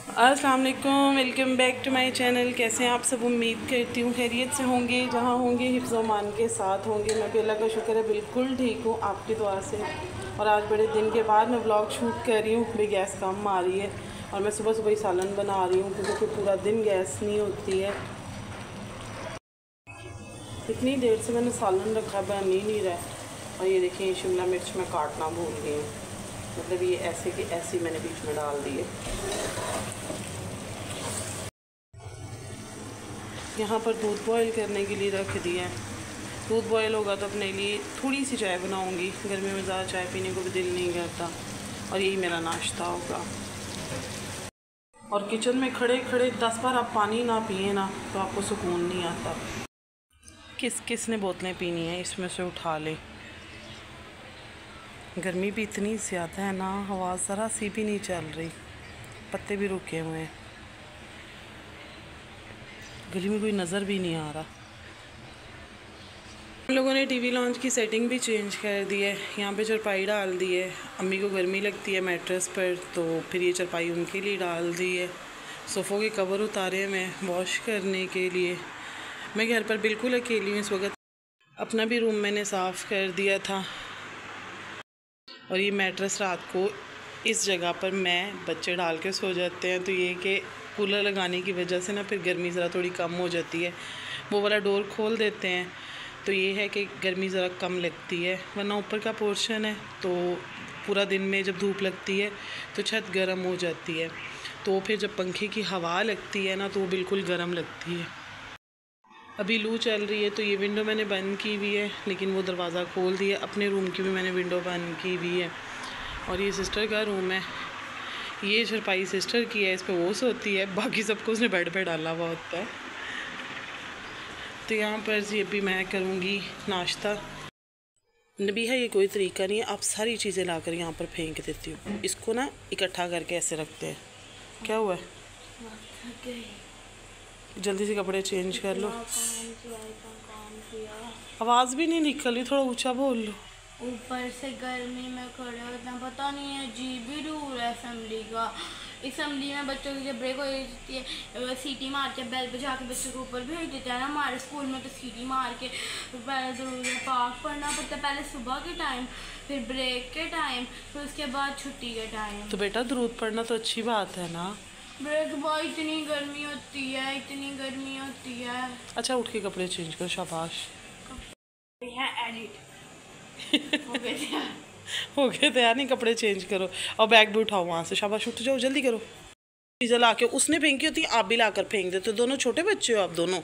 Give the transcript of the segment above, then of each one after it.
अस्सलाम वालेकुम, welcome back to my channel. कैसे हैं आप सब? उम्मीद करती हूँ खैरियत से होंगे। जहाँ होंगे हिफ्ज़ व मान के साथ होंगे। मैं भी अल्लाह का शुक्र है बिल्कुल ठीक हूँ आपकी दुआ से। और आज बड़े दिन के बाद मैं व्लॉग शूट कर रही हूँ। भाई गैस कम आ रही है और मैं सुबह सुबह ही सालन बना रही हूँ क्योंकि पूरा दिन गैस नहीं होती है। इतनी देर से मैंने सालन रखा, बन ही नहीं रहा है। और ये देखिए शिमला मिर्च मैं काटना भूल गई हूँ, मतलब ये ऐसे की ऐसी मैंने बीच में डाल दी है। यहाँ पर दूध बॉईल करने के लिए रख दिया है। दूध बॉईल होगा तो अपने लिए थोड़ी सी चाय बनाऊँगी। गर्मी में ज़्यादा चाय पीने को भी दिल नहीं करता और यही मेरा नाश्ता होगा। और किचन में खड़े खड़े 10 बार आप पानी ना पिए ना तो आपको सुकून नहीं आता। किस किस ने बोतलें पीनी है इसमें से उठा ले। गर्मी भी इतनी ज़्यादा है ना, हवा ज़रा सी भी नहीं चल रही, पत्ते भी रुके हुए हैं, गली में कोई नज़र भी नहीं आ रहा। हम लोगों ने टीवी लॉन्च की सेटिंग भी चेंज कर दी है। यहाँ पे चारपाई डाल दी है। अम्मी को गर्मी लगती है मैट्रेस पर, तो फिर ये चारपाई उनके लिए डाल दी है। सोफ़ों के कवर उतारे मैं वॉश करने के लिए। मैं घर पर बिल्कुल अकेली हूँ इस वक्त। अपना भी रूम मैंने साफ़ कर दिया था। और ये मैट्रेस रात को इस जगह पर मैं बच्चे डाल के सो जाते हैं, तो ये कि कूलर लगाने की वजह से ना फिर गर्मी ज़रा थोड़ी कम हो जाती है। वो वाला डोर खोल देते हैं तो ये है कि गर्मी ज़रा कम लगती है, वरना ऊपर का पोर्शन है तो पूरा दिन में जब धूप लगती है तो छत गर्म हो जाती है, तो फिर जब पंखे की हवा लगती है ना तो वो बिल्कुल गर्म लगती है। अभी लू चल रही है तो ये विंडो मैंने बंद की हुई है, लेकिन वो दरवाज़ा खोल दिया। अपने रूम की भी मैंने विंडो बंद की हुई है। और ये सिस्टर का रूम है। ये चारपाई सिस्टर की है, इस पर वो सोती है, बाकी सबको उसने बेड पे डाला हुआ होता है। तो यहाँ पर ये भी मैं करूँगी नाश्ता। नबीहा ये कोई तरीका नहीं है, आप सारी चीज़ें ला कर यहाँ पर फेंक देती हो। इसको ना इकट्ठा करके ऐसे रखते हैं। क्या हुआ है? जल्दी से कपड़े चेंज कर लो। आवाज़ भी नहीं निकल रही, थोड़ा ऊंचा बोल लो। ऊपर से गर्मी में खड़े होते पता नहीं है, अजीब ही रूल है असेंबली का। असेंबली में बच्चों की जब ब्रेक हो जाती है सीटी मार के बेल बजा के बच्चों को ऊपर भेज देते हैं ना। हमारे स्कूल में तो सीटी मार के पहले ज़रूर पाक पढ़ना पड़ता है, पहले सुबह के टाइम, फिर ब्रेक के टाइम, फिर उसके बाद छुट्टी के टाइम। तो बेटा दरूद पढ़ना तो अच्छी बात है ना। ब्रेक बाद इतनी गर्मी होती है, इतनी गर्मी होती है। अच्छा उठ के कपड़े चेंज करो, शाबाश। एडिट हो गए तैयार, नहीं कपड़े चेंज करो और बैग भी उठाओ वहाँ से, शाबाश उठ जाओ जल्दी करो। चीज़ें ला के उसने फेंकी होती है, आप भी लाकर फेंक देते हो। दोनों छोटे बच्चे हो आप दोनों।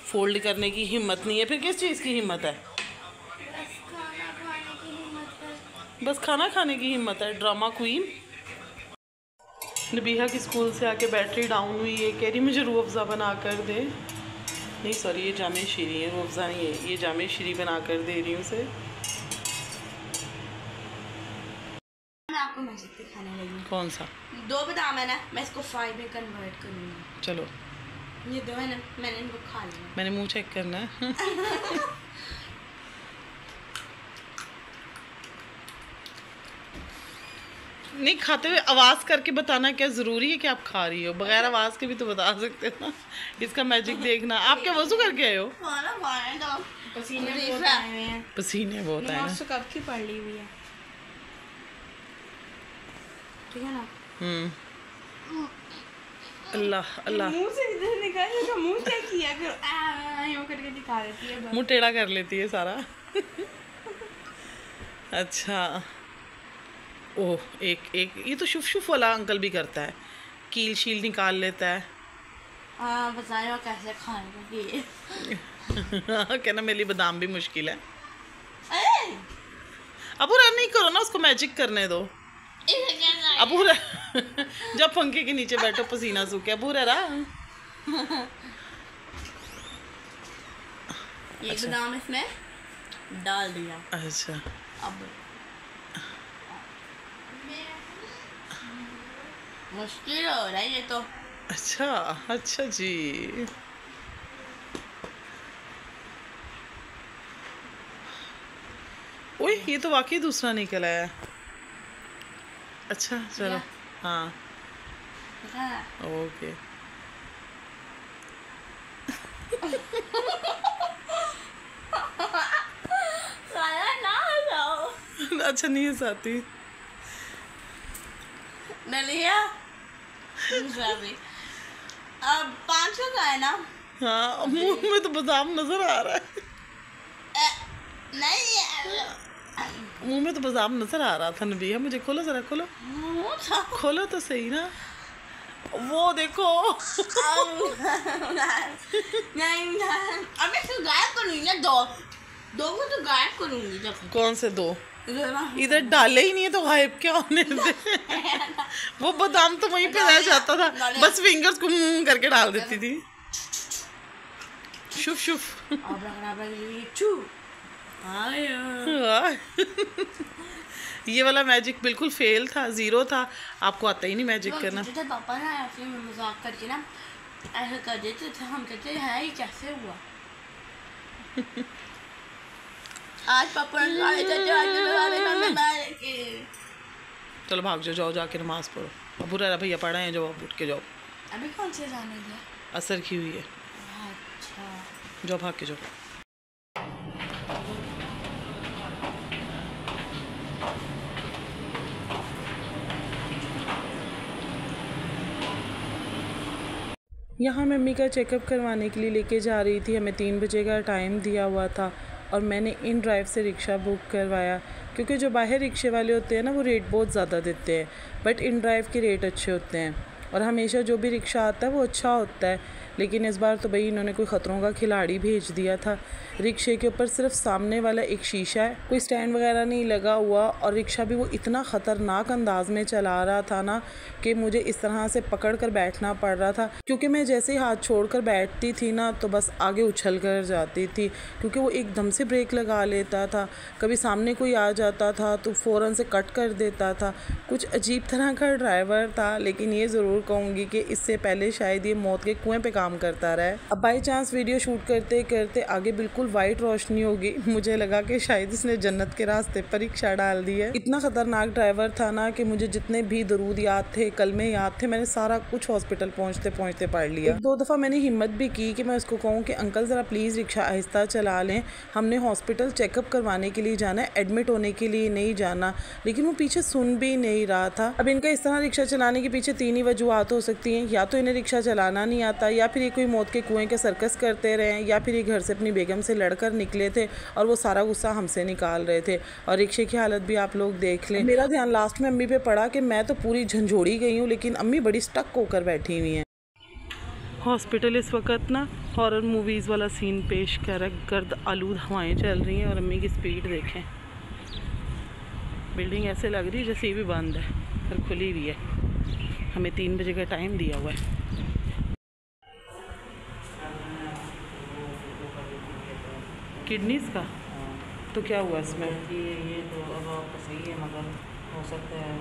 फोल्ड करने की हिम्मत नहीं है, फिर किस चीज़ की हिम्मत है? बस खाना खाने की हिम्मत है। Drama queen. नबीहा की स्कूल से आके बैटरी डाउन हुई है, कह रही मुझे रूह अफ़ज़ा बना कर दे। नहीं सॉरी, ये जामे शीरी है, रूह अफ़ज़ा नहीं है, ये जामे शीरी बना कर दे रही हूँ उसे। मैं आपको मैजिक दिखाने लगी। कौन सा? 2 बादाम है ना, मैं इसको 5 में कन्वर्ट करूँगी। चलो ये 2 है ना, मैंने इनको खा लिया। मैंने मुंह चेक करना है। नहीं खाते हुए आवाज़ करके बताना क्या ज़रूरी है कि आप खा रही हो? बगैर आवाज़ के भी तो बता सकते हो ना। इसका मैजिक देखना। आप क्या वज़ू करके आए हो? पसीने बहुत आए हुए हैं। पसीने बहुत आए हैं। कब की पड़ ली हुई है, ठीक है ना। अल्लाह अल्लाह। मुंह से इधर निकाल, मुंह से किया करो, करके दिखा देती है, मुंह टेढ़ा कर लेती है सारा। अच्छा ओह, एक एक ये तो शुफ शुफ वाला अंकल भी करता है, कील शील निकाल लेता है। बताओ कैसे खाएंगे। कहना मेरे लिए बादाम भी मुश्किल है। अबू रन नहीं करो ना, उसको मैजिक करने दो। अबू जब पंखे के नीचे बैठो पसीना सूखे। अबू रहा ये बादाम इसमें डाल दिया। अच्छा अब मुश्किल हो रहा है ये तो। अच्छा अच्छा जी। ओए ये तो वाकई दूसरा निकल आया। अच्छा चलो। हाँ हाँ। ओके। अच्छा नहीं है साथी। डलिया दूसरा भी। अब 500 का है ना? हाँ मुंह में तो बादाम नजर आ रहा है। नहीं है। मुंह में तो बादाम नजर आ रहा था नबिया, मुझे खोलो जरा, खोलो खोलो तो सही ना, वो देखो। नहीं अब मैं तो गायब करूंगी ना, दो को तो गायब करूंगी। देखो कौन से दो? इधर डाले ही नहीं है तो गायब क्या होने दे। वो बादाम तो वहीं पे रह जाता था, बस फिंगर्स को मुंह करके डाल देती थी। शुभ शुभ। ये वाला मैजिक बिल्कुल फेल था, जीरो था। आपको आता ही नहीं मैजिक करना। पापा ना ऐसे मजाक करके ना ऐसा कर देते थे, हम कहते हैं ये कैसे हुआ। आज पापा चलो भाग जाओ, जाओ जाके नमाज पढ़ो। अब बुरा भैया पढ़ा है, जाओ उठ के जाओ। अभी कौन से जाने दिया? असर की हुई है। अच्छा जाओ भाग के जाओ। यहाँ मम्मी का चेकअप करवाने के लिए लेके जा रही थी। हमें 3 बजे का टाइम दिया हुआ था और मैंने इन ड्राइव से रिक्शा बुक करवाया, क्योंकि जो बाहर रिक्शे वाले होते हैं ना वो रेट बहुत ज़्यादा देते हैं, बट इन ड्राइव के रेट अच्छे होते हैं और हमेशा जो भी रिक्शा आता है वो अच्छा होता है। लेकिन इस बार तो भाई इन्होंने कोई ख़तरों का खिलाड़ी भेज दिया था। रिक्शे के ऊपर सिर्फ सामने वाला एक शीशा है, कोई स्टैंड वगैरह नहीं लगा हुआ और रिक्शा भी वो इतना ख़तरनाक अंदाज में चला रहा था ना कि मुझे इस तरह से पकड़ कर बैठना पड़ रहा था, क्योंकि मैं जैसे ही हाथ छोड़ कर बैठती थी ना तो बस आगे उछल कर जाती थी, क्योंकि वो एकदम से ब्रेक लगा लेता था। कभी सामने कोई आ जाता था तो फ़ौरन से कट कर देता था। कुछ अजीब तरह का ड्राइवर था, लेकिन ये ज़रूर कहूँगी कि इससे पहले शायद ये मौत के कुएँ पे काम करता रहा है। अब बाई चांस वीडियो शूट करते करते आगे बिल्कुल वाइट रोशनी होगी, मुझे लगा कि शायद इसने जन्नत के रास्ते पर रिक्शा डाल दी है। इतना खतरनाक ड्राइवर था ना कि मुझे जितने भी दरूद याद थे, कलमे याद थे, मैंने सारा कुछ हॉस्पिटल पहुँचते पहुँचते पढ़ लिया। 2 दफ़ा मैंने हिम्मत भी की कि मैं उसको कहूँ कि अंकल ज़रा प्लीज़ रिक्शा आहिस्ता चला लें, हमने हॉस्पिटल चेकअप करवाने के लिए जाना है, एडमिट होने के लिए नहीं जाना। लेकिन वो पीछे सुन भी नहीं रहा था। अब इनका इस तरह रिक्शा चलाने के पीछे 3 ही वजूहत हो सकती हैं, या तो इन्हें रिक्शा चलाना नहीं आता, या फिर ये कोई मौत के कुएं के सर्कस करते रहे, या फिर ये घर से अपनी बेगम से लड़कर निकले थे और वो सारा गुस्सा हमसे निकाल रहे थे। और रिक्शे की हालत भी आप लोग देख लें। मेरा ध्यान लास्ट में अम्मी पे पड़ा कि मैं तो पूरी झंझोड़ी गई हूँ, लेकिन अम्मी बड़ी स्टक होकर बैठी हुई हैं। हॉस्पिटल इस वक्त ना हॉरर मूवीज़ वाला सीन पेश कर रहा है। गर्द आलूद हवाएं चल रही हैं और अम्मी की स्पीड देखें। बिल्डिंग ऐसे लग रही है जैसे ये भी बंद है पर खुली हुई है। हमें 3 बजे का टाइम दिया हुआ है। किडनीज का तो क्या हुआ इसमें? ये तो अब आपका सही है, मगर हो सकता है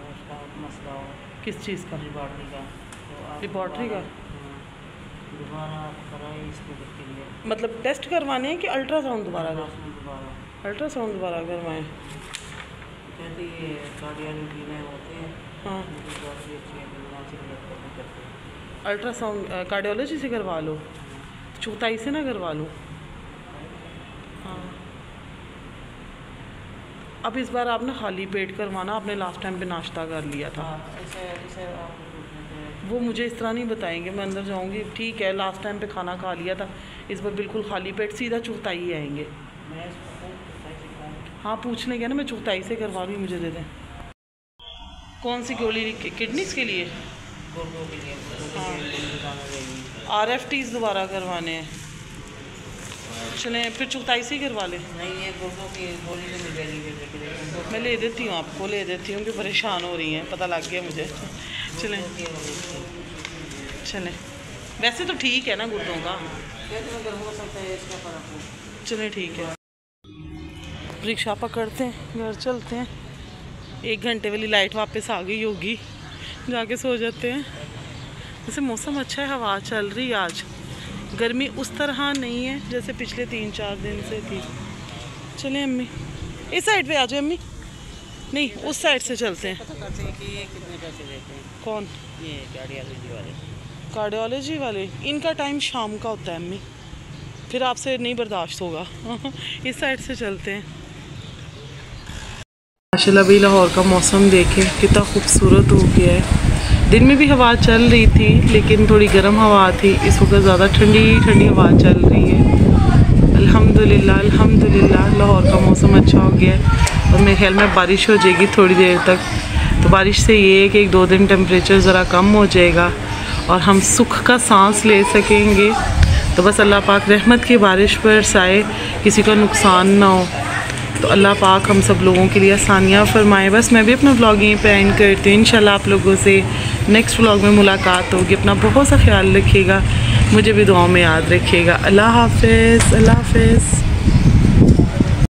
उसका मसला हो। किस चीज़ का? रिपोर्टरी का। तो रिपोर्टरी का दोबारा कराए इसको के लिए, मतलब टेस्ट करवाने हैं कि अल्ट्रासाउंड दोबारा? दोबारा अल्ट्रासाउंड दोबारा करवाएं। कहते ये कार्डियोलॉजी में होते हैं। हाँ अच्छी है, अल्ट्रासाउंड कार्डियोलॉजी से करवा लो, चौथाई से ना करवा लो। हाँ अब इस बार आपने खाली पेट करवाना, आपने लास्ट टाइम पे नाश्ता कर लिया था। वो मुझे इस तरह नहीं बताएंगे, मैं अंदर जाऊंगी ठीक है, लास्ट टाइम पे खाना खा लिया था, इस बार बिल्कुल खाली पेट सीधा चौथाई आएंगे। हाँ पूछ लेंगे ना, मैं चौथाई से करवा लूँ, मुझे दे दें। कौन सी गोली? किडनीज के लिए? RFTs दोबारा करवाने हैं। चलें फिर चौथाई से ही करवा लें। नहीं ये गुर्दों की गोली तो मिलेगी, मैं ले देती हूँ, आपको ले देती हूँ कि परेशान हो रही हैं, पता लग गया मुझे। चलें चलें, वैसे तो ठीक है ना गुर्दों का। हो सकता है इसका फर्क हो। चलें ठीक है, रिक्शा पकड़ते हैं, घर चलते हैं। 1 घंटे वाली लाइट वापस आ गई होगी, जाके सो जाते हैं। वैसे मौसम अच्छा है, हवा चल रही है आज, गर्मी उस तरह नहीं है जैसे पिछले 3-4 दिन से थी। चलें अम्मी, इस साइड पे आ जाओ अम्मी। नहीं, उस साइड से चलते हैं। पता करते हैं कि ये कितने पैसे देते हैं। कौन? ये कार्डियोलॉजी वाले। कार्डियोलॉजी वाले, इनका टाइम शाम का होता है अम्मी, फिर आपसे नहीं बर्दाश्त होगा। इस साइड से चलते हैं। माशाल्लाह भी लाहौर का मौसम देखें कितना खूबसूरत हो गया है। दिन में भी हवा चल रही थी लेकिन थोड़ी गर्म हवा थी, इस वक्त ज़्यादा ठंडी ठंडी हवा चल रही है। अल्हम्दुलिल्लाह अल्हम्दुलिल्लाह लाहौर का मौसम अच्छा हो गया है और मेरे ख्याल में बारिश हो जाएगी थोड़ी देर तक। तो बारिश से ये है कि 1-2 दिन टेम्परेचर ज़रा कम हो जाएगा और हम सुख का सांस ले सकेंगे। तो बस अल्लाह पाक रहमत की बारिश बरसाए, किसी का नुकसान ना हो। तो अल्लाह पाक हम सब लोगों के लिए आसानियाँ फरमाए। बस मैं भी अपना व्लॉग यहीं पे एंड करती हूँ। इंशाल्लाह आप लोगों से नेक्स्ट व्लॉग में मुलाकात होगी। अपना बहुत सा ख्याल रखिएगा, मुझे भी दुआओं में याद रखिएगा। अल्लाह हाफ़िज़, अल्लाह हाफ़िज़।